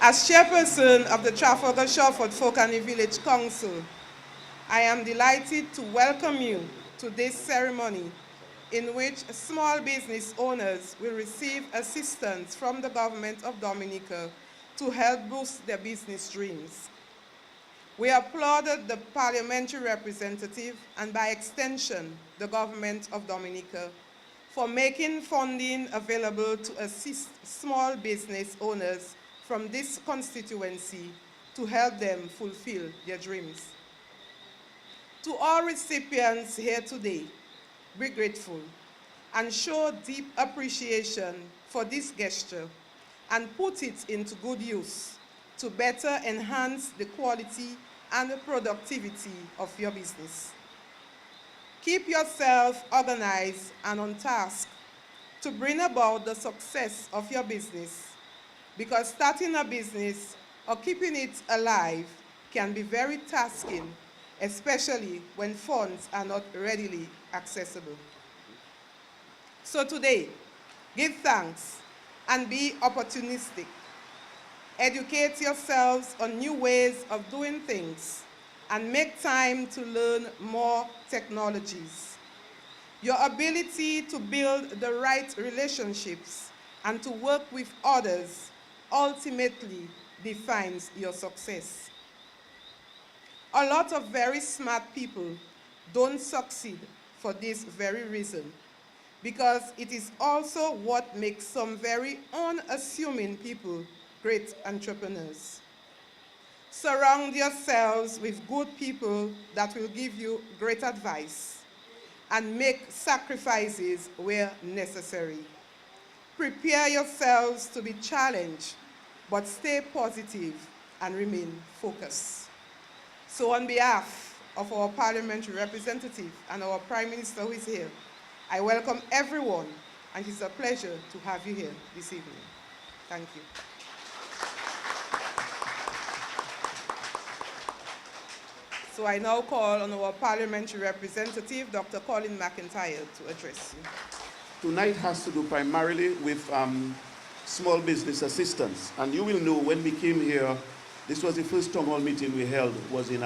As chairperson of the Trafalgar Folk and Village Council, I am delighted to welcome you to this ceremony in which small business owners will receive assistance from the government of Dominica to help boost their business dreams. We applauded the parliamentary representative and by extension the government of Dominica for making funding available to assist small business owners from this constituency to help them fulfill their dreams. To all recipients here today, be grateful and show deep appreciation for this gesture and put it into good use to better enhance the quality and the productivity of your business. Keep yourself organized and on task to bring about the success of your business, because starting a business or keeping it alive can be very tasking, especially when funds are not readily accessible. So today, give thanks and be opportunistic. Educate yourselves on new ways of doing things and make time to learn more technologies. Your ability to build the right relationships and to work with others ultimately defines your success. A lot of very smart people don't succeed for this very reason, because it is also what makes some very unassuming people great entrepreneurs. Surround yourselves with good people that will give you great advice and make sacrifices where necessary. Prepare yourselves to be challenged, but stay positive and remain focused. So on behalf of our parliamentary representative and our Prime Minister who is here, I welcome everyone, and it's a pleasure to have you here this evening. Thank you. So I now call on our parliamentary representative, Dr. Colin McIntyre, to address you. Tonight has to do primarily with small business assistance. And you will know when we came here, this was the first town hall meeting we held, was in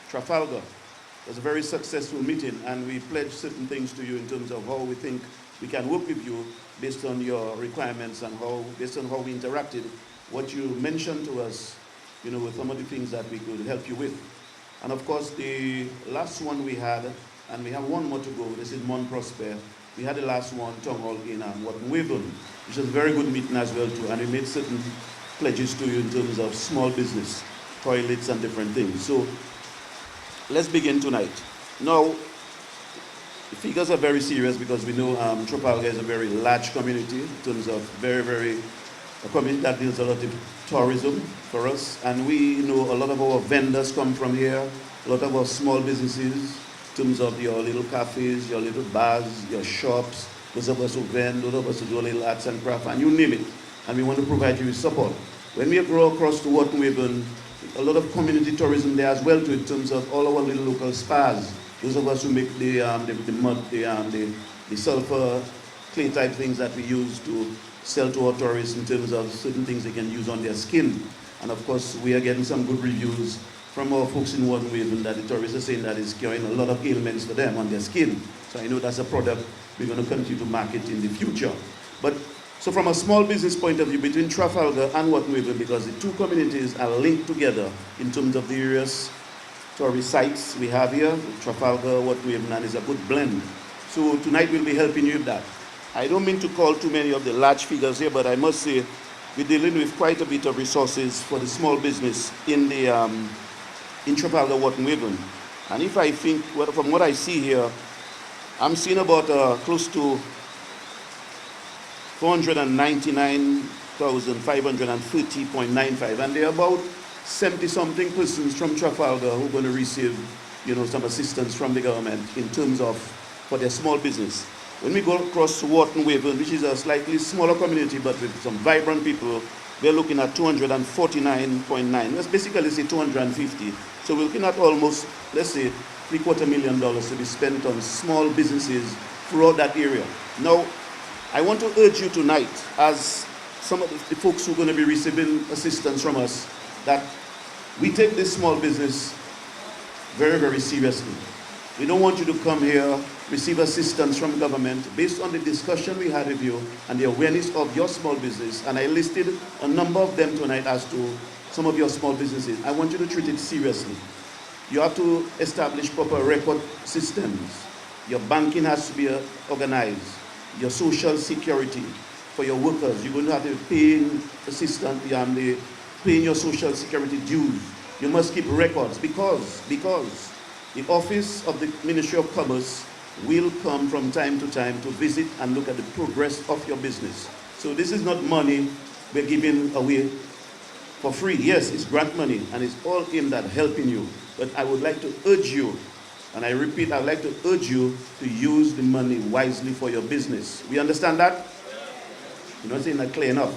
Trafalgar. It was a very successful meeting, and we pledged certain things to you in terms of how we think we can work with you based on your requirements and based on how we interacted, what you mentioned to us, you know, with some of the things that we could help you with. And of course, the last one we had, and we have one more to go, this is Mont Prosper. We had the last one, town hall in Wotten Waven, which was a very good meeting as well too, and we made certain pledges to you in terms of small business, toilets and different things. So let's begin tonight. Now, the figures are very serious because we know Trafalgar is a very large community in terms of a community that deals a lot with tourism for us, and we know a lot of our vendors come from here, a lot of our small businesses, in terms of your little cafes, your little bars, your shops, those of us who vend, those of us who do a little arts and craft, and you name it, and we want to provide you with support. When we go across to Wotten Waven, a lot of community tourism there as well too, in terms of all our little local spas, those of us who make the mud, the sulfur clay type things that we use to sell to our tourists in terms of certain things they can use on their skin. And of course, we are getting some good reviews from our folks in Wotten Waven that the tourists are saying that it's curing a lot of ailments for them on their skin. So I know that's a product we're going to continue to market in the future. But so from a small business point of view, between Trafalgar and Wotten Waven, because the two communities are linked together in terms of the various tourist sites we have here, Trafalgar, Wotten Waven, and it's a good blend. So tonight we'll be helping you with that. I don't mean to call too many of the large figures here, but I must say we're dealing with quite a bit of resources for the small business in Trafalgar, Wotten Waven. And if I think, from what I see here, I'm seeing about close to 499,530.95, and there are about 70-something persons from Trafalgar who are going to receive, you know, some assistance from the government in terms of for their small business. When we go across to Wotten Waven, which is a slightly smaller community but with some vibrant people, we're looking at 249.9. Let's basically say 250. So we're looking at almost, let's say, $750,000 to be spent on small businesses throughout that area. Now, I want to urge you tonight, as some of the folks who are going to be receiving assistance from us, that we take this small business very, very seriously. We don't want you to come here, receive assistance from government based on the discussion we had with you and the awareness of your small business. And I listed a number of them tonight as to some of your small businesses. I want you to treat it seriously. You have to establish proper record systems. Your banking has to be organized. Your social security for your workers. You're going to have to pay assistance and paying your social security dues. You must keep records because the office of the Ministry of Commerce will come from time to time to visit and look at the progress of your business. So this is not money we're giving away for free. Yes, it's grant money and it's all aimed at helping you. But I would like to urge you, and I repeat, I would like to urge you to use the money wisely for your business. We understand that? You're not saying that clear enough.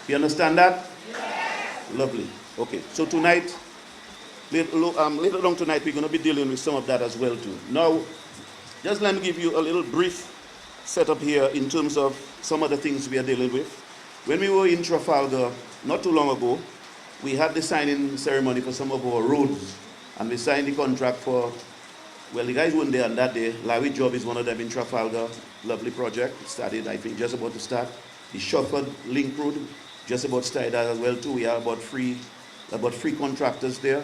You understand that? Yes. Lovely. Okay, so tonight, later on tonight, we're going to be dealing with some of that as well too. Now, just let me give you a little brief setup here in terms of some of the things we are dealing with. When we were in Trafalgar not too long ago, we had the signing ceremony for some of our roads, and we signed the contract for, well, the guys weren't there on that day. Larry Job is one of them in Trafalgar. Lovely project. It started, I think, just about to start. The Shufford Link Road, just about started as well too. We have about three contractors there.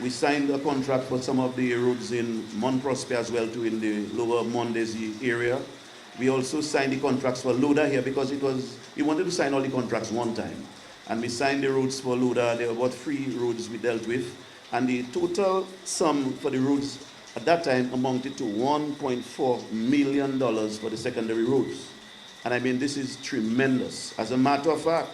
We signed a contract for some of the roads in Mont Prosper as well too, in the lower Mondesi area. We also signed the contracts for Loda here because we wanted to sign all the contracts one time. And we signed the roads for Loda. There were about 3 roads we dealt with. And the total sum for the roads at that time amounted to $1.4 million for the secondary roads. And I mean, this is tremendous. As a matter of fact,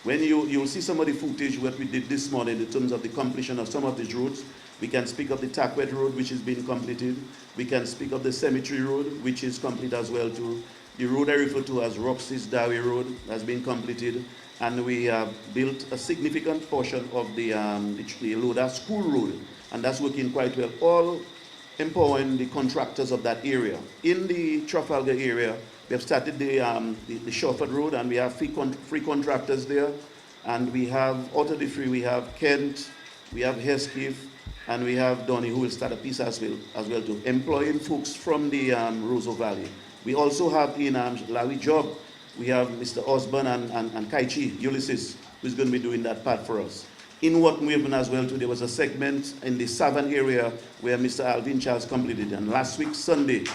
when you'll see some of the footage what we did this morning in terms of the completion of some of these roads. We can speak of the Takwet Road, which is being completed. We can speak of the Cemetery Road, which is complete as well too. The road I refer to as Roxy's Dawe Road has been completed. And we have built a significant portion of the Loda School Road. And that's working quite well. All empowering the contractors of that area. In the Trafalgar area, we have started the Shufford Road, and we have free contractors there. And we have, out of the 3, we have Kent, we have Hesketh, and we have Donny, who will start a piece as well too, employing folks from the Roseau Valley. We also have in Larry Job, we have Mr. Osborne and Kaichi, Ulysses, who's going to be doing that part for us. In Wotten Waven as well too, there was a segment in the Savannah area where Mr. Alvin Charles completed. And last week, Sunday,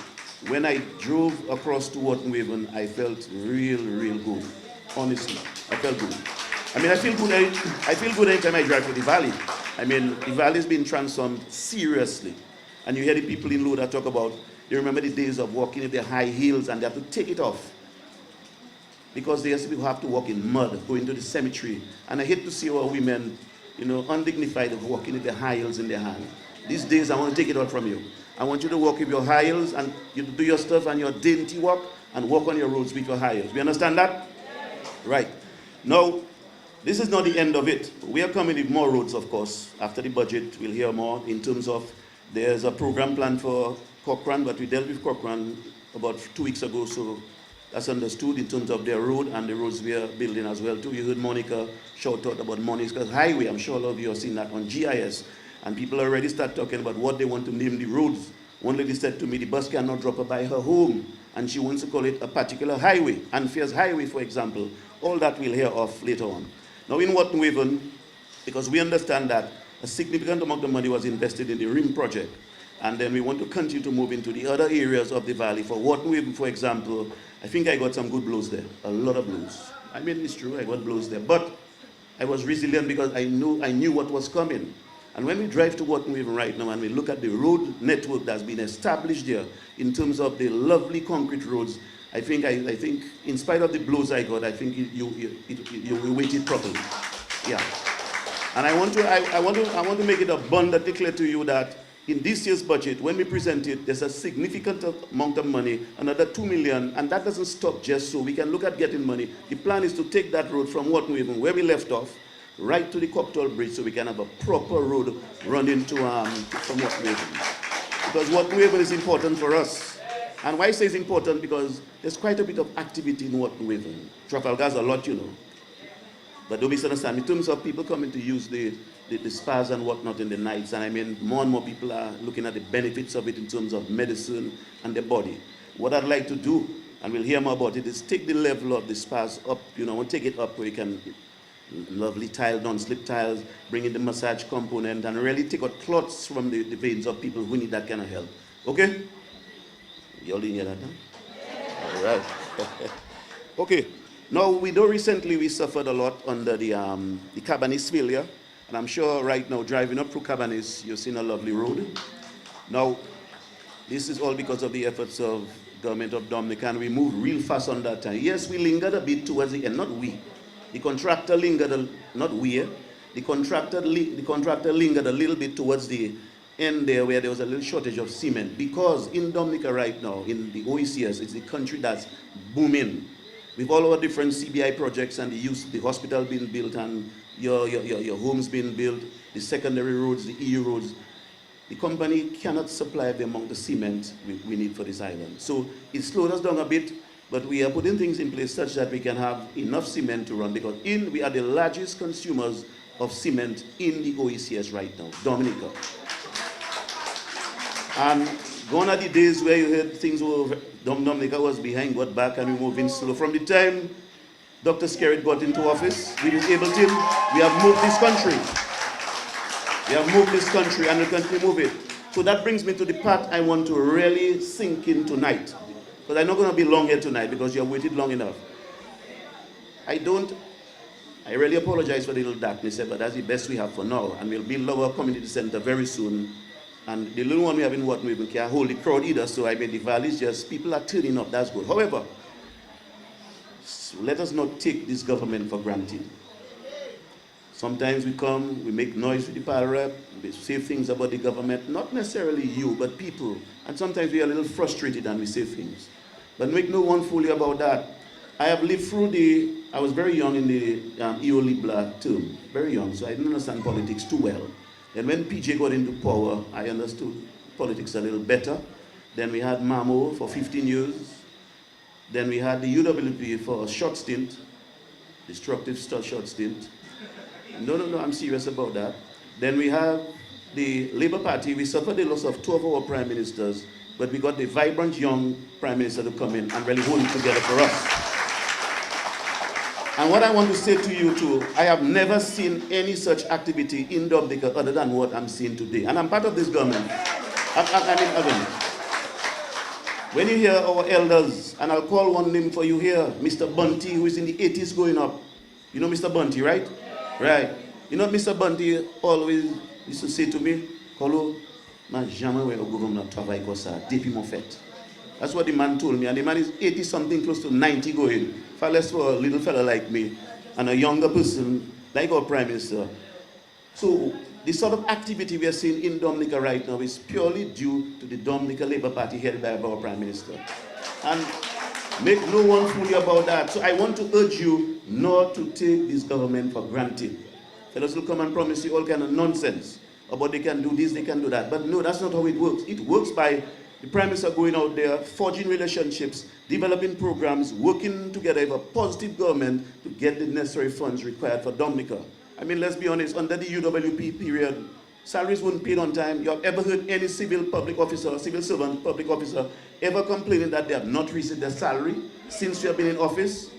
when I drove across to Wotten Waven, I felt real good. Honestly, I felt good. I mean, I feel good anytime I drive to the valley. I mean, the valley's been transformed seriously. And you hear the people in Loda talk about, they remember the days of walking in their high heels and they have to take it off. Because they have to walk in mud, going to the cemetery. And I hate to see our women, undignified of walking with their high heels in their hand. These days, I want to take it out from you. I want you to walk with your high heels and you do your stuff and your dainty walk and walk on your roads with your high heels. We understand that? Yes. Right. Now, this is not the end of it. We are coming with more roads, of course. After the budget, we'll hear more in terms of there's a program plan for Cochrane, but we dealt with Cochrane about 2 weeks ago, so that's understood in terms of their road and the roads we are building as well too. You heard Monica shout out about Monica's Highway. I'm sure a lot of you have seen that on GIS. And people already start talking about what they want to name the roads. One lady said to me, the bus cannot drop her by her home. And she wants to call it a particular highway. Anfiers Highway, for example. All that we'll hear of later on. Now in Wotten Waven, because we understand that a significant amount of money was invested in the RIM project. And then we want to continue to move into the other areas of the valley. For Wotten Waven, for example, I think I got some good blows there. A lot of blows. I mean, it's true, I got blows there. But I was resilient because I knew what was coming. And when we drive to Wotten Waven right now and we look at the road network that's been established there in terms of the lovely concrete roads, I think in spite of the blows I got, I think you weighted properly. Yeah. And I want to make it abundantly clear to you that in this year's budget, when we present it, there's a significant amount of money, another 2 million, and that doesn't stop just so we can look at getting money. The plan is to take that road from Wotten Waven, where we left off, right to the Copthall Bridge so we can have a proper road running to from Wotten Waven. Because Wotten Waven is important for us. And why I say it's important? Because there's quite a bit of activity in Wotten Waven. Trafalgar's a lot, But don't misunderstand. In terms of people coming to use the spas and whatnot in the nights, and I mean, more and more people are looking at the benefits of it in terms of medicine and the body. What I'd like to do, and we'll hear more about it, is take the level of the spas up, you know, and take it up where you can, lovely tile, non-slip tiles, bring in the massage component, and really take out clots from the veins of people who need that kind of help. Okay? You all didn't hear that, huh? All right. Okay. Now, recently we suffered a lot under the Cabanis failure, and I'm sure right now, driving up through Cabanis, you've seen a lovely road. Now, this is all because of the efforts of government of Dominica, and we moved real fast on that time. Yes, we lingered a bit towards the end, not we. The contractor lingered, not we, the contractor lingered a little bit towards the end there where there was a little shortage of cement, because in Dominica right now, in the OECS, it's the country that's booming. With all our different CBI projects and the hospital being built and your homes being built, the secondary roads, the EU roads, the company cannot supply the amount of cement we need for this island. So it slowed us down a bit, but we are putting things in place such that we can have enough cement to run, because we are the largest consumers of cement in the OECS right now, Dominica. And gone are the days where you heard things were, Dominica was behind, got back, and we moving slow. From the time Dr. Skerritt got into office, we was able to, we have moved this country. We have moved this country and we continue to move it. So that brings me to the part I want to really sink in tonight. Because I'm not going to be long here tonight because you have waited long enough. I really apologize for the little darkness here, but that's the best we have for now. And we'll build our community center very soon. And the little one we have in Wotten Waven can't hold the crowd either, so I mean the valley is just, people are turning up, that's good. However, let us not take this government for granted. Sometimes we come, we make noise with the power rep, we say things about the government, not necessarily you, but people. And sometimes we are a little frustrated and we say things. But make no one fool you about that. I have lived through I was very young in the EO Libla term, very young, so I didn't understand politics too well. And when PJ got into power, I understood politics a little better. Then we had MAMO for 15 years. Then we had the UWP for a short stint, destructive short stint. No, I'm serious about that. Then we have the Labour Party. We suffered the loss of 2 of our prime ministers, but we got the vibrant young prime minister to come in and really hold it together for us. And what I want to say to you too, I have never seen any such activity in Dominica other than what I'm seeing today. And I'm part of this government. I mean, again, when you hear our elders, and I'll call one name for you here, Mr. Bunty, who is in the 80s going up. You know Mr. Bunty, right? Right. You know Mr. Bunty always used to say to me, Kolo, ma jamais we government travail comme ça, depuis mon fait. That's what the man told me, and the man is 80 something, close to 90 going. Far less for a little fella like me, and a younger person like our Prime Minister. So the sort of activity we are seeing in Dominica right now is purely due to the Dominica Labour Party headed by our Prime Minister. And make no one fool you about that. So I want to urge you not to take this government for granted. Fellows will come and promise you all kind of nonsense about they can do this, they can do that. But no, that's not how it works. It works by the Prime Minister going out there, forging relationships, developing programs, working together with a positive government to get the necessary funds required for Dominica. I mean, let's be honest, under the UWP period, salaries weren't paid on time. You have ever heard any civil public officer, civil servant, public officer, ever complaining that they have not received their salary since we have been in office?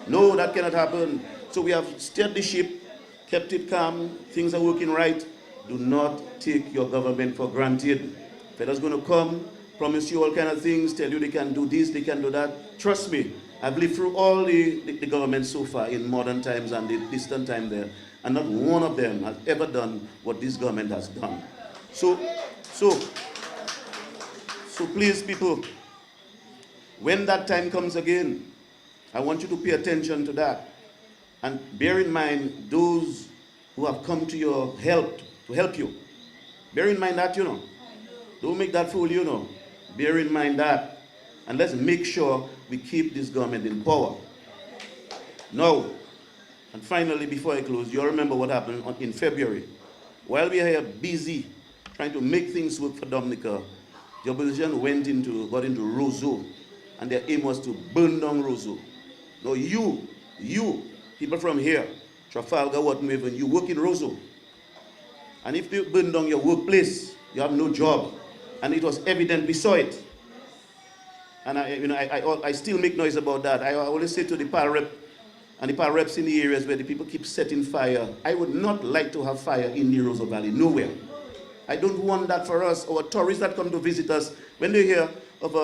No, that cannot happen. So we have steered the ship, kept it calm, things are working right. Do not take your government for granted. Fellas going to come, promise you all kind of things, tell you they can do this, they can do that. Trust me, I've lived through all the governments so far in modern times and the distant time there, and not one of them has ever done what this government has done. So please, people, when that time comes again, I want you to pay attention to that. And bear in mind those who have come to your help, to help you. Bear in mind that, you know. Don't make that fool, you know. Bear in mind that. And let's make sure we keep this government in power. Now, and finally, before I close, you all remember what happened in February. While we are here busy trying to make things work for Dominica, the opposition got into Roseau, and their aim was to burn down Roseau. Now you, people from here, Trafalgar, Wotten Waven, you work in Roseau. And if they burn down your workplace, you have no job. And it was evident, we saw it. And I still make noise about that. I always say to the PAL rep and the PAL reps in the areas where the people keep setting fire, I would not like to have fire in the Roseau Valley, nowhere. I don't want that for us. Our tourists that come to visit us, when they hear of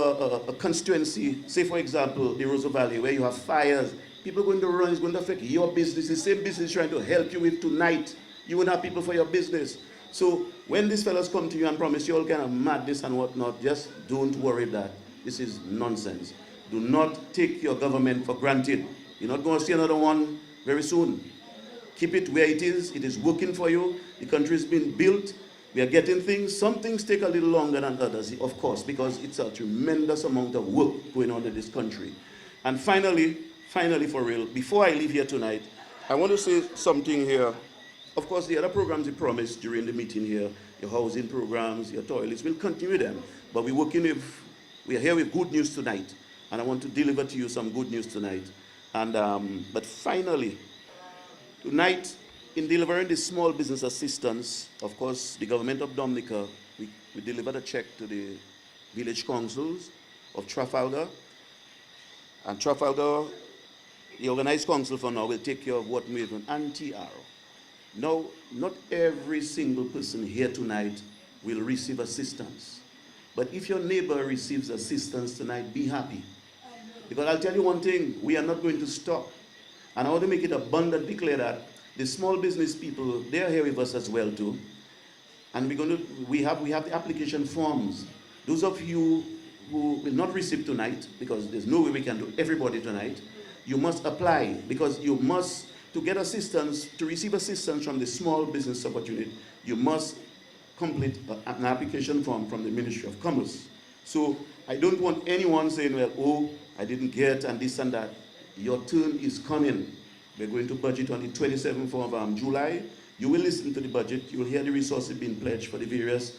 a constituency, say for example, the Roseau Valley, where you have fires, people are going to run, it's going to affect your business, the same business trying to help you with tonight. You won't have people for your business. So when these fellows come to you and promise you all kind of madness and whatnot, just don't worry that. This is nonsense. Do not take your government for granted. You're not going to see another one very soon. Keep it where it is. It is working for you. The country has been built. We are getting things. Some things take a little longer than others, of course, because it's a tremendous amount of work going on in this country. And finally for real, before I leave here tonight, I want to say something here. Of course, the other programs we promised during the meeting here, your housing programs, your toilets, we'll continue them. But we are here with good news tonight. And I want to deliver to you some good news tonight. And but finally, tonight, in delivering the small business assistance, of course, the government of Dominica, we delivered a check to the village councils of Trafalgar. And Trafalgar, the organized council for now, will take care of Wotten Waven and TR. Now, not every single person here tonight will receive assistance. But if your neighbor receives assistance tonight, be happy. Because I'll tell you one thing, we are not going to stop. And I want to make it abundantly clear that the small business people, they are here with us as well too. And we have the application forms. Those of you who will not receive tonight, because there's no way we can do everybody tonight, you must apply, because you must, to get assistance, to receive assistance from the small business support unit, you must complete an application form from the Ministry of Commerce. So I don't want anyone saying, well, oh, I didn't get and this and that. Your turn is coming. We're going to budget on the 27th of July. You will listen to the budget. You will hear the resources being pledged for the various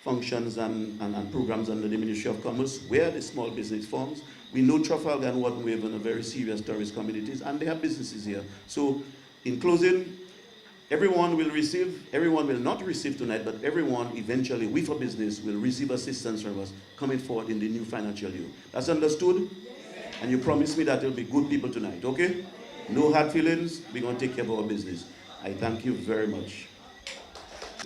functions and programs under the Ministry of Commerce, where the small business forms. We know Trafalgar and Wotten Waven are very serious tourist communities, and they have businesses here. So, in closing, everyone will not receive tonight, but everyone eventually, with a business, will receive assistance from us coming forward in the new financial year. That's understood? Yes. And you promise me that there will be good people tonight, okay? No hard feelings, we're going to take care of our business. I thank you very much.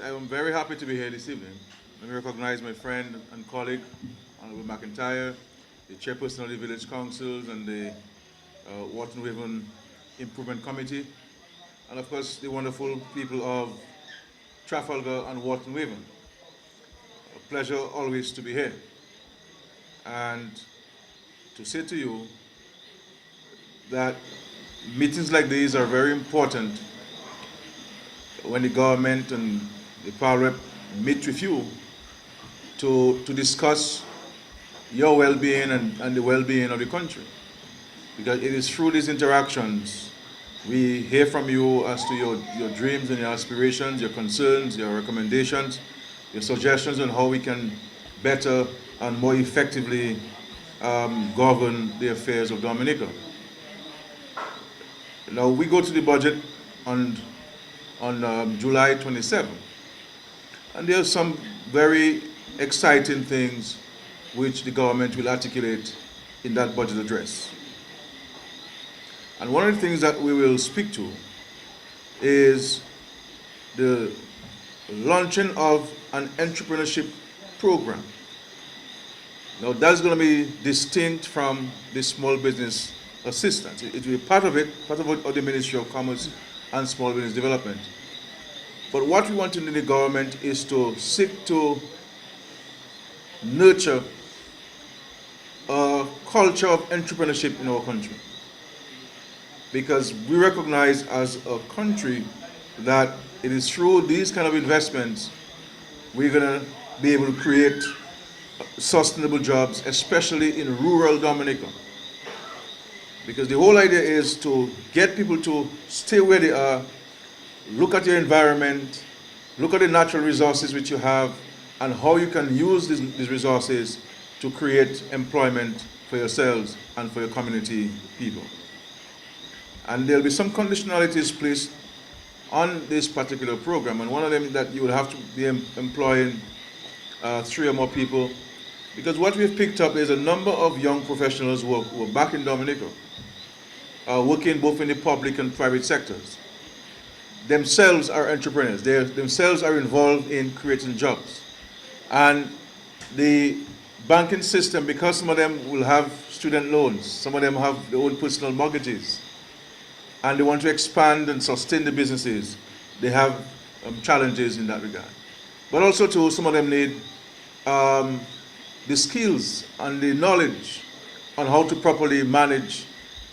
I'm very happy to be here this evening. Let me recognize my friend and colleague, Honorable McIntyre, the chairperson of the village councils and the Wotten Waven Improvement Committee, and of course the wonderful people of Trafalgar and Wotten Waven. A pleasure always to be here. And to say to you that meetings like these are very important when the government and the PAL rep meet with you to discuss your well-being and the well-being of the country. Because it is through these interactions we hear from you as to your dreams and your aspirations, your concerns, your recommendations, your suggestions on how we can better and more effectively govern the affairs of Dominica. Now, we go to the budget on July 27th, and there are some very exciting things which the government will articulate in that budget address. And one of the things that we will speak to is the launching of an entrepreneurship program. Now, that's going to be distinct from the small business assistance. It will be part of the Ministry of Commerce and Small Business Development. But what we want in the government is to seek to nurture a culture of entrepreneurship in our country. Because we recognize as a country that it is through these kind of investments we're going to be able to create sustainable jobs, especially in rural Dominica. Because the whole idea is to get people to stay where they are, look at your environment, look at the natural resources which you have, and how you can use these resources to create employment for yourselves and for your community people. And there'll be some conditionalities placed on this particular program, and one of them that you will have to be employing 3 or more people, because what we've picked up is a number of young professionals who are back in Dominica, working both in the public and private sectors. Themselves are entrepreneurs. They themselves are involved in creating jobs. And the banking system, because some of them will have student loans, some of them have their own personal mortgages, and they want to expand and sustain the businesses, they have challenges in that regard. But also too, some of them need the skills and the knowledge on how to properly manage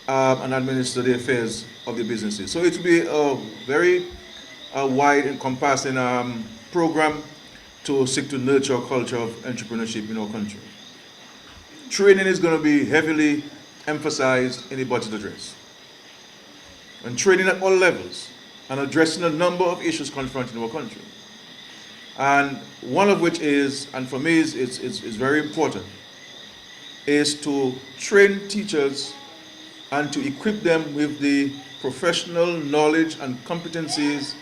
and administer the affairs of the businesses. So it will be a very wide encompassing program to seek to nurture a culture of entrepreneurship in our country. Training is going to be heavily emphasized in the budget address. And training at all levels and addressing a number of issues confronting our country. And one of which is, and for me is very important, is to train teachers and to equip them with the professional knowledge and competencies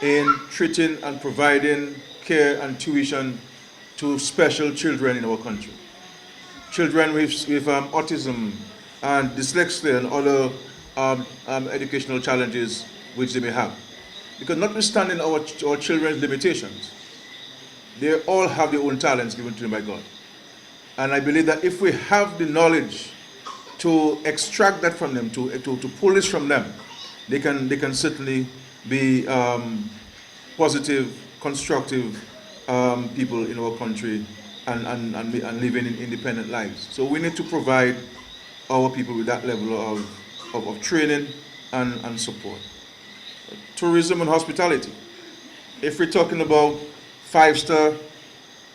in treating and providing care and tuition to special children in our country. Children with autism and dyslexia and other educational challenges which they may have. Because notwithstanding our children's limitations, they all have their own talents given to them by God. And I believe that if we have the knowledge to extract that from them, to pull this from them, they can certainly be positive, constructive people in our country and living in independent lives. So we need to provide our people with that level of training and support. Tourism and hospitality. If we're talking about 5-star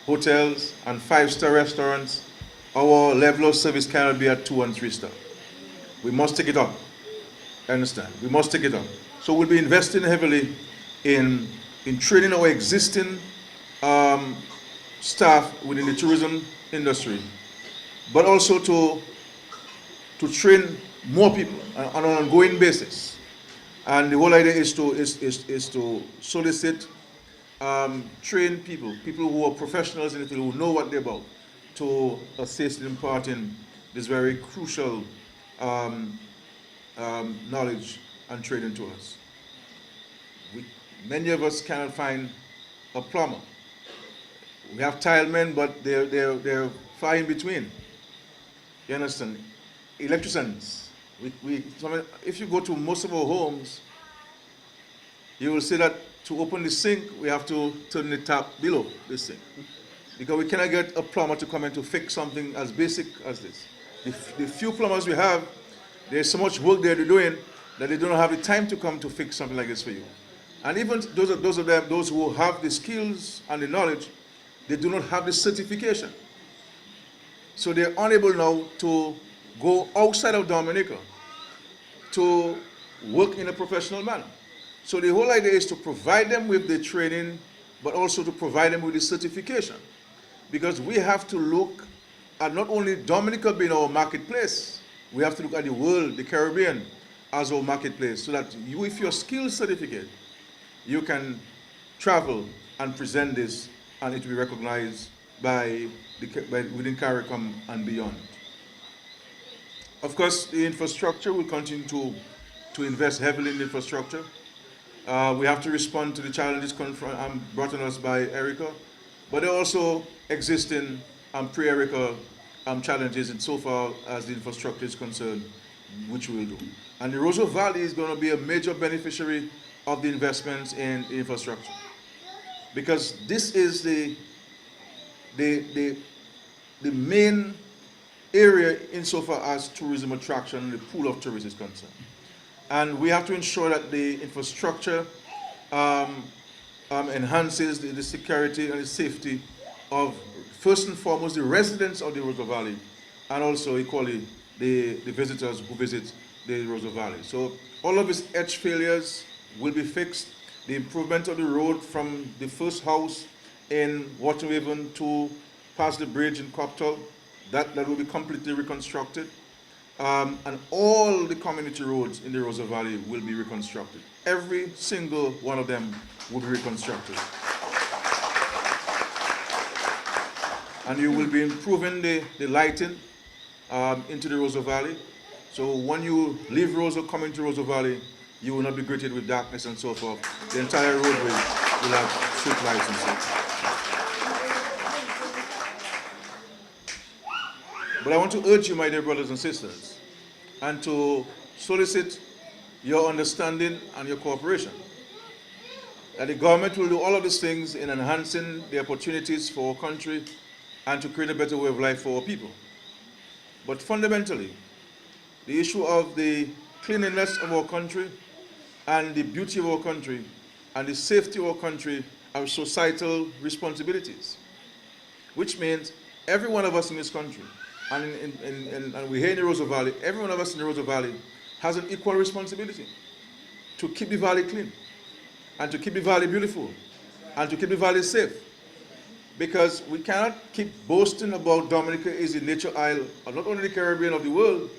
hotels and 5-star restaurants, our level of service cannot be at 2 and 3 star. We must take it up. Understand? We must take it up. So we'll be investing heavily in training our existing staff within the tourism industry, but also to train more people on an ongoing basis. And the whole idea is to solicit, train people who are professionals in it, who know what they're about, to assist in imparting this very crucial knowledge and training to us. Many of us cannot find a plumber. We have tilemen, but they're far in between. You understand? Electricians. If you go to most of our homes, you will see that to open the sink, we have to turn the tap below the sink. Because we cannot get a plumber to come in to fix something as basic as this. The few plumbers we have, there's so much work they're doing that they don't have the time to come to fix something like this for you. And even those who have the skills and the knowledge, they do not have the certification. So they're unable now to go outside of Dominica to work in a professional manner. So the whole idea is to provide them with the training, but also to provide them with the certification. Because we have to look at not only Dominica being our marketplace, we have to look at the world, the Caribbean, as our marketplace, so that you, with your skills certificate, you can travel and present this, and it will be recognized within CARICOM and beyond. Of course, the infrastructure will continue to invest heavily in the infrastructure. We have to respond to the challenges brought on us by Erica, but there are also existing pre-Erica challenges insofar as the infrastructure is concerned, which we will do. And the Roosevelt Valley is going to be a major beneficiary of the investments in infrastructure, because this is the main area insofar as tourism attraction and the pool of tourists is concerned. And we have to ensure that the infrastructure enhances the security and the safety of, first and foremost, the residents of the Roosevelt Valley, and also equally the visitors who visit the Roosevelt Valley. So all of its edge failures will be fixed. The improvement of the road from the first house in Wotten Waven to past the bridge in Coptal, that will be completely reconstructed. and all the community roads in the Rosa Valley will be reconstructed. Every single one of them will be reconstructed. And you will be improving the lighting into the Rosa Valley. So when you leave Rosa, come into Rosa Valley, you will not be greeted with darkness and so forth. The entire roadway will have street lights and so forth. But I want to urge you, my dear brothers and sisters, and to solicit your understanding and your cooperation, that the government will do all of these things in enhancing the opportunities for our country and to create a better way of life for our people. But fundamentally, the issue of the cleanliness of our country and the beauty of our country and the safety of our country are societal responsibilities, which means every one of us in this country, and we're here in the Rosa Valley, every one of us in the Rosa Valley has an equal responsibility to keep the valley clean and to keep the valley beautiful and to keep the valley safe. Because we cannot keep boasting about Dominica is the nature isle of not only the Caribbean, of the world,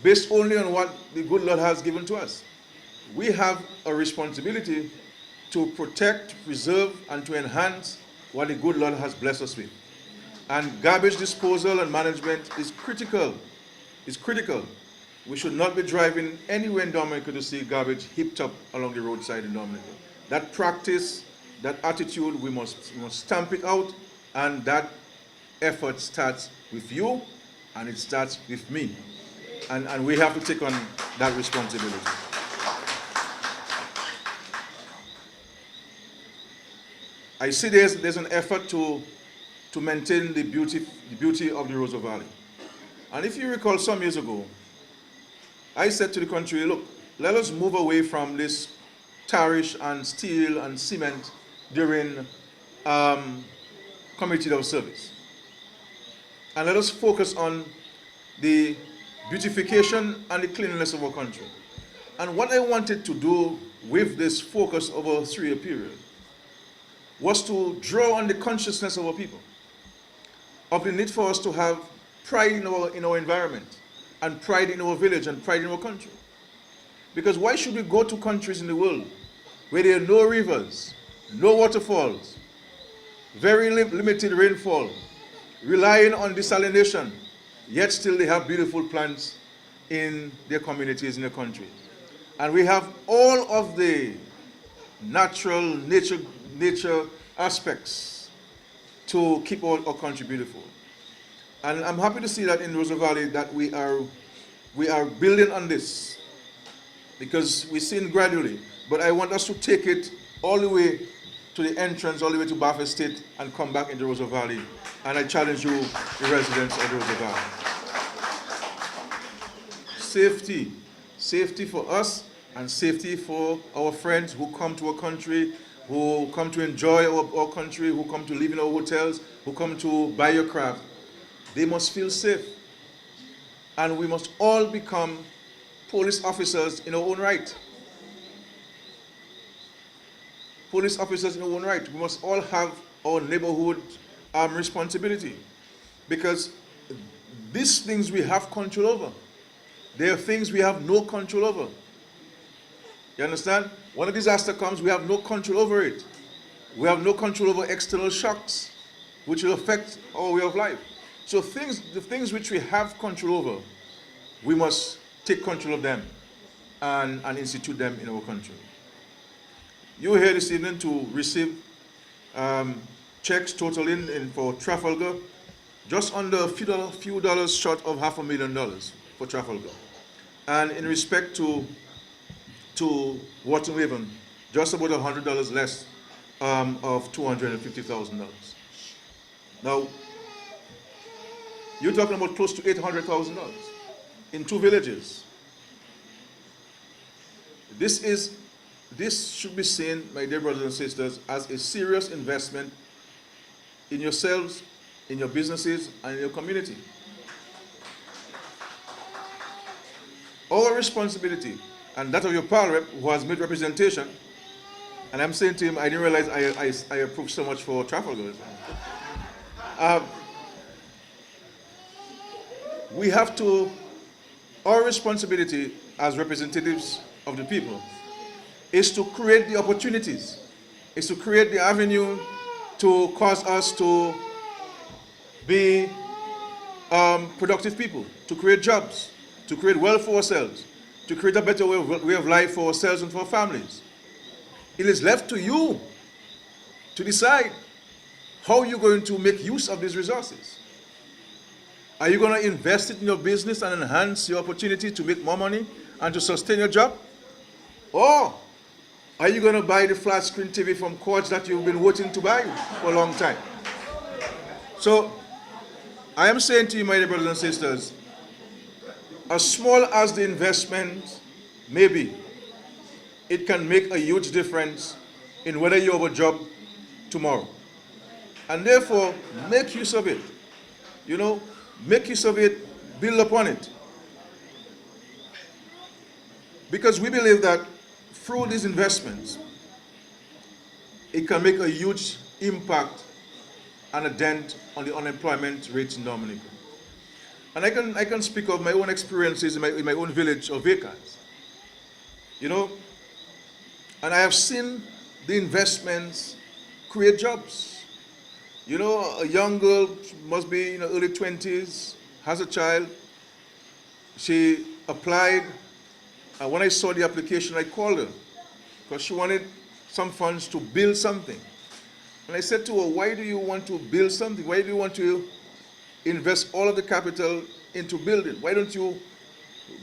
based only on what the good Lord has given to us. We have a responsibility to protect, preserve, and to enhance what the good Lord has blessed us with. And garbage disposal and management is critical. It's critical. We should not be driving anywhere in Dominica to see garbage heaped up along the roadside in Dominica. That practice, that attitude, we must stamp it out, and that effort starts with you, and it starts with me. And we have to take on that responsibility. I see there's an effort to maintain the beauty of the Rosa Valley. And if you recall some years ago, I said to the country, look, let us move away from this tarish and steel and cement during community of service. And let us focus on the beautification and the cleanliness of our country. And what I wanted to do with this focus over a 3-year period was to draw on the consciousness of our people, of the need for us to have pride in our environment, and pride in our village, and pride in our country. Because why should we go to countries in the world where there are no rivers, no waterfalls, very limited rainfall, relying on desalination, yet still they have beautiful plants in their communities, in their country. And we have all of the natural nature aspects to keep our country beautiful. And I'm happy to see that in Rosa Valley that we are building on this, because we're seeing gradually. But I want us to take it all the way to the entrance, all the way to Bath Estate, and come back into Rosa Valley. And I challenge you, the residents of Rosa Valley. Safety for us, and safety for our friends who come to our country, who come to enjoy our country, who come to live in our hotels, who come to buy your craft. They must feel safe. And we must all become police officers in our own right. Police officers in our own right. We must all have our neighborhood responsibility. Because these things we have control over. There are things we have no control over. You understand? When a disaster comes, we have no control over it. We have no control over external shocks, which will affect our way of life. So the things which we have control over, we must take control of them and institute them in our country. You are here this evening to receive checks totaling for Trafalgar, just under a few dollars short of $500,000 for Trafalgar. And in respect to Wotten Waven, just about $100 less of $250,000. Now, you're talking about close to $800,000 in 2 villages. This should be seen, my dear brothers and sisters, as a serious investment in yourselves, in your businesses, and in your community. Our responsibility, and that of your pal rep who has made representation, and I'm saying to him, I didn't realize I approved so much for Trafalgar. we have to, our responsibility as representatives of the people is to create the opportunities, is to create the avenue to cause us to be productive people, to create jobs, to create wealth for ourselves, to create a better way of life for ourselves and for our families. It is left to you to decide how you're going to make use of these resources. Are you going to invest it in your business and enhance your opportunity to make more money and to sustain your job? Or are you going to buy the flat screen TV from Courts that you've been waiting to buy for a long time? So I am saying to you, my dear brothers and sisters, as small as the investment may be, it can make a huge difference in whether you have a job tomorrow. And therefore, make use of it. You know, make use of it, build upon it. Because we believe that through these investments, it can make a huge impact and a dent on the unemployment rate in Dominica. And I can speak of my own experiences in my own village of Vacans. You know, and I have seen the investments create jobs. You know, a young girl must be in her early 20s, has a child. She applied, and when I saw the application, I called her because she wanted some funds to build something. And I said to her, why do you want to build something? Why do you want to invest all of the capital into building? Why don't you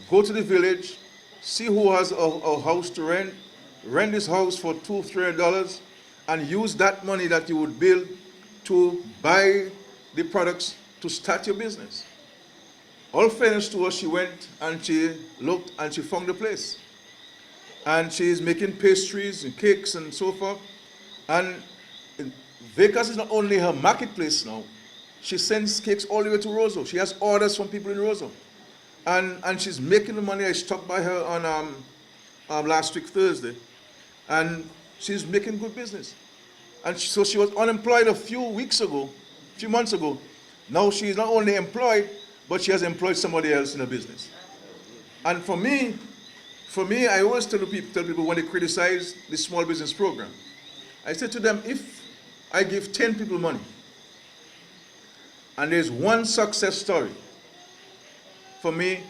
go to the village, see who has a house to rent this house for $200-300, and use that money that you would build to buy the products to start your business. All fairness to her, she went and she looked and she found the place. And she's making pastries and cakes and so forth. And Vegas is not only her marketplace now, she sends cakes all the way to Roseau. She has orders from people in Roseau. And she's making the money. I stopped by her on last week, Thursday. And she's making good business. And so she was unemployed a few months ago. Now she is not only employed, but she has employed somebody else in her business. And for me, I always tell people when they criticize the small business program, I say to them, if I give 10 people money, and there's one success story, for me,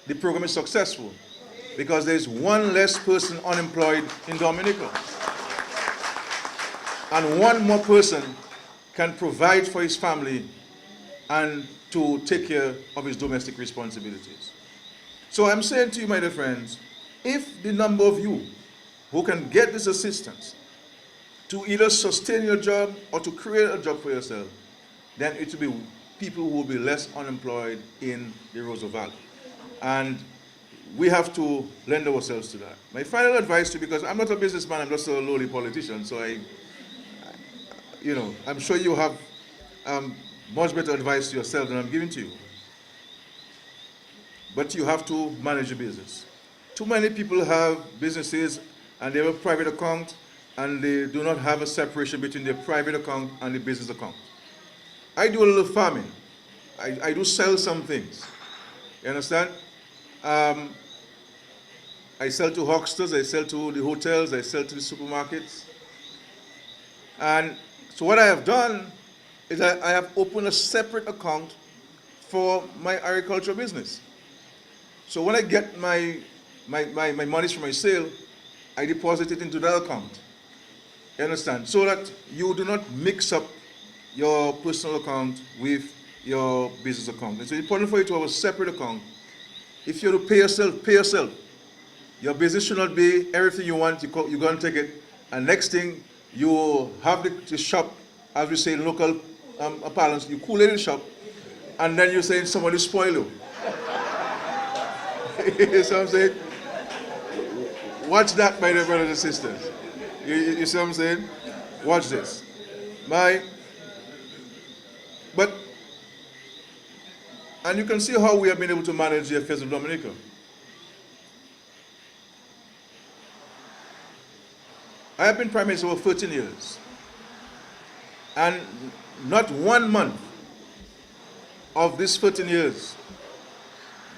the program is successful because there's one less person unemployed in Dominica. And one more person can provide for his family and to take care of his domestic responsibilities. So I'm saying to you, my dear friends, if the number of you who can get this assistance to either sustain your job or to create a job for yourself, then it will be people who will be less unemployed in the Roseau Valley. And we have to lend ourselves to that. My final advice to you, because I'm not a businessman, I'm just a lowly politician, so I'm sure you have much better advice to yourself than I'm giving to you. But you have to manage your business. Too many people have businesses and they have a private account and they do not have a separation between their private account and the business account. I do a little farming. I do sell some things. You understand? I sell to hucksters, I sell to the hotels, I sell to the supermarkets. And so what I have done is I have opened a separate account for my agricultural business. So when I get my monies from my sale, I deposit it into that account. You understand? So that you do not mix up your personal account with your business account. It's important for you to have a separate account. If you're to pay yourself, pay yourself. Your business should not be everything you want, you go and take it, and next thing, you have the shop, as we say in local parlance, you cool the shop, and then you're saying somebody spoil you. You see what I'm saying? Watch that, my dear brothers and sisters. You see what I'm saying? Watch this. And you can see how we have been able to manage the affairs of Dominica. I have been Prime Minister for 13 years. And not 1 month of these 13 years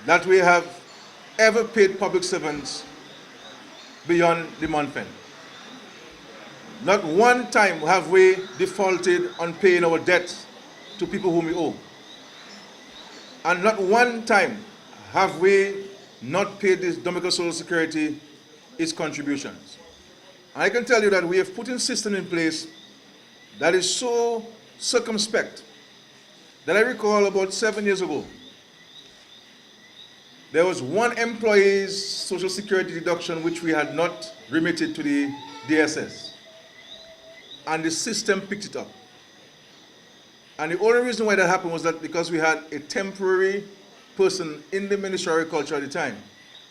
that we have ever paid public servants beyond the month end. Not one time have we defaulted on paying our debts to people whom we owe. And not one time have we not paid this Dominica Social Security its contributions. I can tell you that we have put a system in place that is so circumspect that I recall about 7 years ago, there was one employee's Social Security deduction which we had not remitted to the DSS. And the system picked it up. And the only reason why that happened was that because we had a temporary person in the Ministry of Agriculture at the time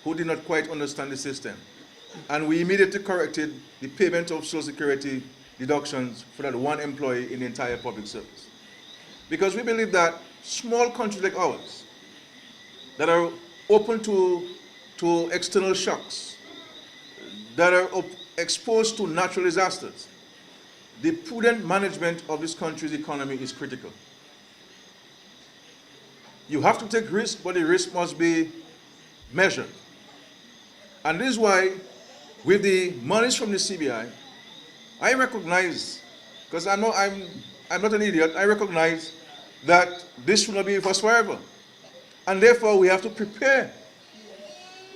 who did not quite understand the system. And we immediately corrected the payment of Social Security deductions for that one employee in the entire public service. Because we believe that small countries like ours that are open to external shocks, that are exposed to natural disasters, the prudent management of this country's economy is critical. You have to take risk, but the risk must be measured. And this is why, with the monies from the CBI, I recognize, because I'm not an idiot, I recognize that this will not be with us forever. And therefore, we have to prepare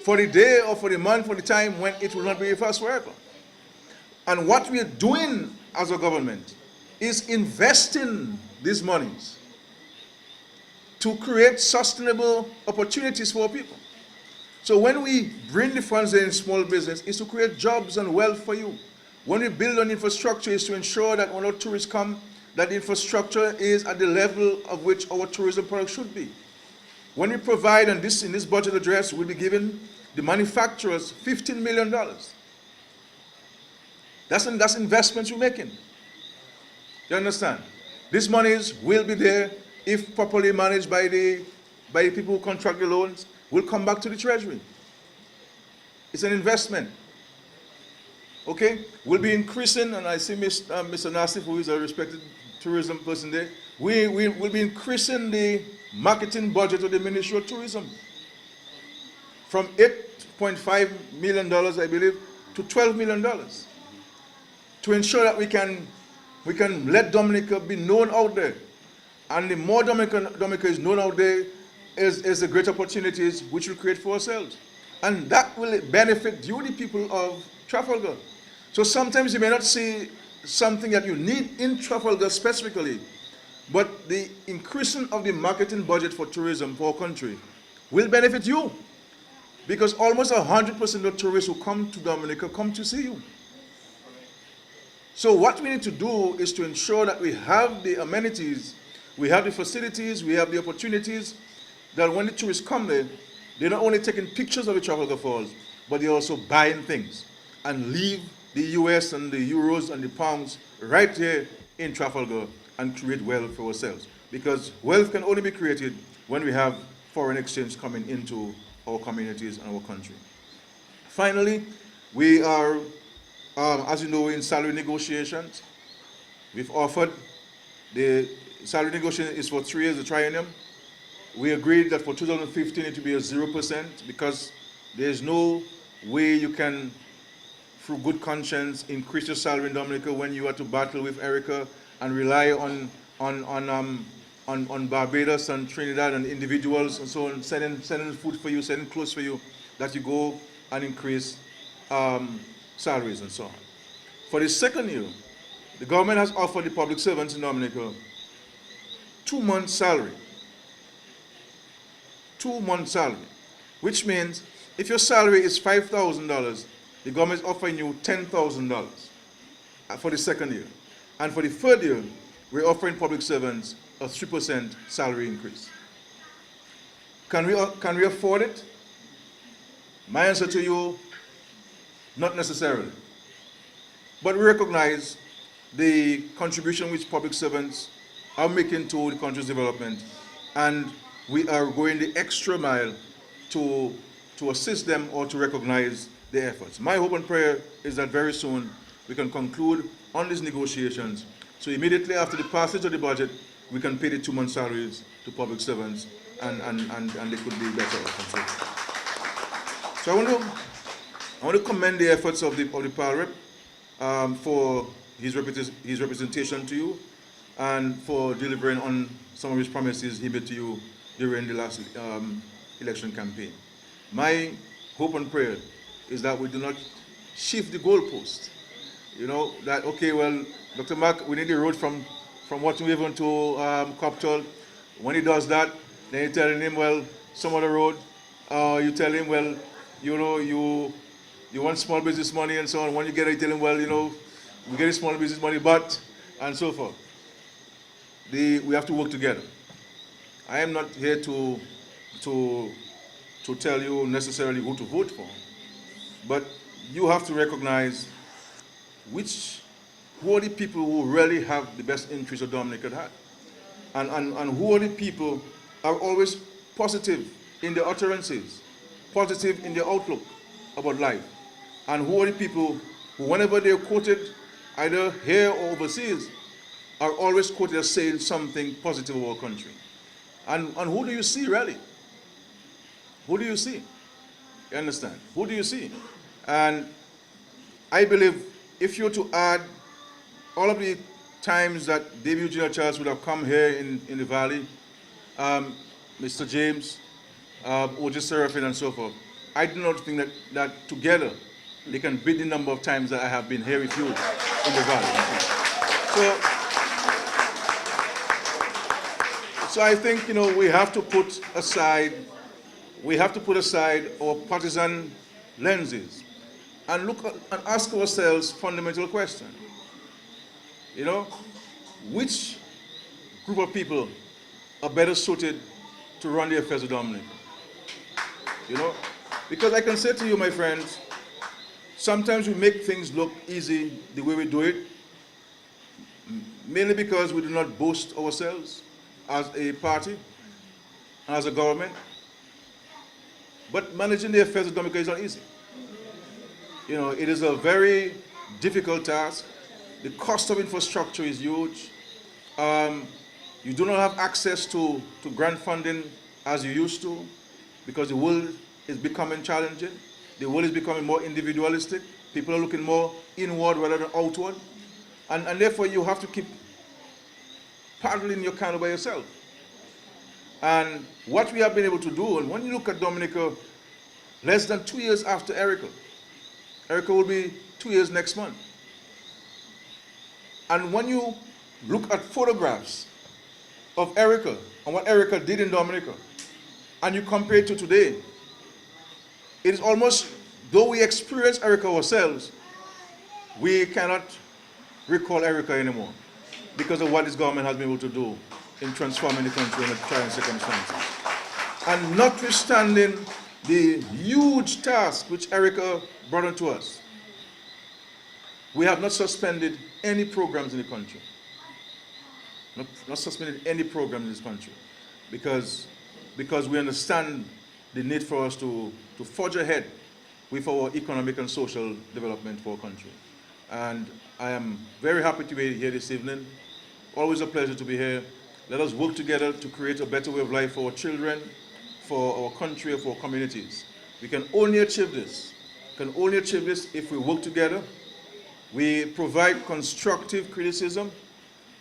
for the day or for the month, for the time when it will not be with us forever. And what we are doing as a government is investing these monies to create sustainable opportunities for people. So when we bring the funds in small business, it's to create jobs and wealth for you. When we build on infrastructure, it's to ensure that when our tourists come, that the infrastructure is at the level of which our tourism product should be. When we provide, and this in this budget address, we'll be giving the manufacturers $15 million. That's investments you're making. You understand? These monies will be there if properly managed by the people who contract the loans, will come back to the Treasury. It's an investment. Okay? We'll be increasing, and I see Mr. Nassif, who is a respected tourism person there, we will be increasing the marketing budget of the Ministry of Tourism from $8.5 million, I believe, to $12 million to ensure that we can let Dominica be known out there. And the more Dominica is known out there, is the great opportunities which we create for ourselves. And that will benefit you, the people of Trafalgar. So sometimes you may not see something that you need in Trafalgar specifically, but the increasing of the marketing budget for tourism for our country will benefit you. Because almost 100% of tourists who come to Dominica come to see you. So what we need to do is to ensure that we have the amenities, we have the facilities, we have the opportunities, that when the tourists come there, they're not only taking pictures of the Trafalgar Falls, but they're also buying things and leave the US and the euros and the pounds right here in Trafalgar and create wealth for ourselves. Because wealth can only be created when we have foreign exchange coming into our communities and our country. Finally, we are, as you know, in salary negotiations. We've offered, the salary negotiation is for 3 years, the triennium. We agreed that for 2015 it will be a 0% because there's no way you can, through good conscience, increase your salary in Dominica when you are to battle with Erica and rely on Barbados and Trinidad and individuals and so on, sending food for you, sending clothes for you, that you go and increase salaries and so on. For the second year, the government has offered the public servants in Dominica 2 months' salary. 2 months' salary, which means if your salary is $5,000, the government is offering you $10,000 for the second year. And for the third year, we're offering public servants a 3% salary increase. Can we afford it? My answer to you, not necessarily. But we recognize the contribution which public servants are making to the country's development, and we are going the extra mile to assist them or to recognize their efforts. My hope and prayer is that very soon we can conclude on these negotiations. So immediately after the passage of the budget, we can pay the 2 month salaries to public servants and they could be better off. And so I want to commend the efforts of the Pal Rep for his representation to you and for delivering on some of his promises he made to you during the last election campaign. My hope and prayer is that we do not shift the goalpost. You know, that, okay, well, Dr. Mack, we need the road from Wotten Waven to Copthall. When he does that, then you're telling him, well, some other road. You tell him, well, you know, you want small business money and so on. When you get it, you tell him, well, you know, we get small business money, but, and so forth. We have to work together. I am not here to tell you necessarily who to vote for, but you have to recognize who are the people who really have the best interest of Dominica at heart, and who are the people who are always positive in their utterances, positive in their outlook about life, and who are the people who, whenever they're quoted, either here or overseas, are always quoted as saying something positive about our country. And who do you see, really? Who do you see? You understand? Who do you see? And I believe if you were to add all of the times that David Eugene Charles would have come here in the valley, Mr. James, O.J. Seraphin, and so forth, I do not think that together they can beat the number of times that I have been here with you in the valley. So I think, you know, we have to put aside our partisan lenses and look and ask ourselves fundamental question. You know, which group of people are better suited to run the affairs of Dominica? You know, because I can say to you, my friends, sometimes we make things look easy the way we do it, mainly because we do not boast ourselves as a party and as a government. But managing the affairs of Dominica is not easy. You know, it is a very difficult task. The cost of infrastructure is huge. You do not have access to grant funding as you used to, because the world is becoming challenging. The world is becoming more individualistic. People are looking more inward rather than outward. And therefore you have to keep paddling your canoe by yourself. And what we have been able to do, and when you look at Dominica, less than 2 years after Erica will be 2 years next month. And when you look at photographs of Erica and what Erica did in Dominica, and you compare it to today, it is almost, though we experience Erica ourselves, we cannot recall Erica anymore because of what this government has been able to do in transforming the country in the trying circumstances. And notwithstanding the huge task which Erica brought onto us, we have not suspended any programs in the country. Not suspended any program in this country because we understand the need for us to forge ahead with our economic and social development for our country. And I am very happy to be here this evening. Always a pleasure to be here. Let us work together to create a better way of life for our children, for our country, for our communities. We can only achieve this. If we work together. We provide constructive criticism,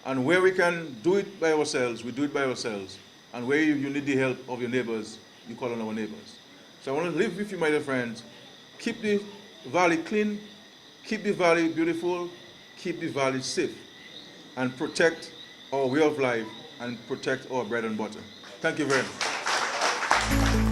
and where we can do it by ourselves, we do it by ourselves. And where you need the help of your neighbors, you call on our neighbors. So I want to leave with you, my dear friends. Keep the valley clean, keep the valley beautiful, keep the valley safe, and protect our way of life and protect our bread and butter. Thank you very much.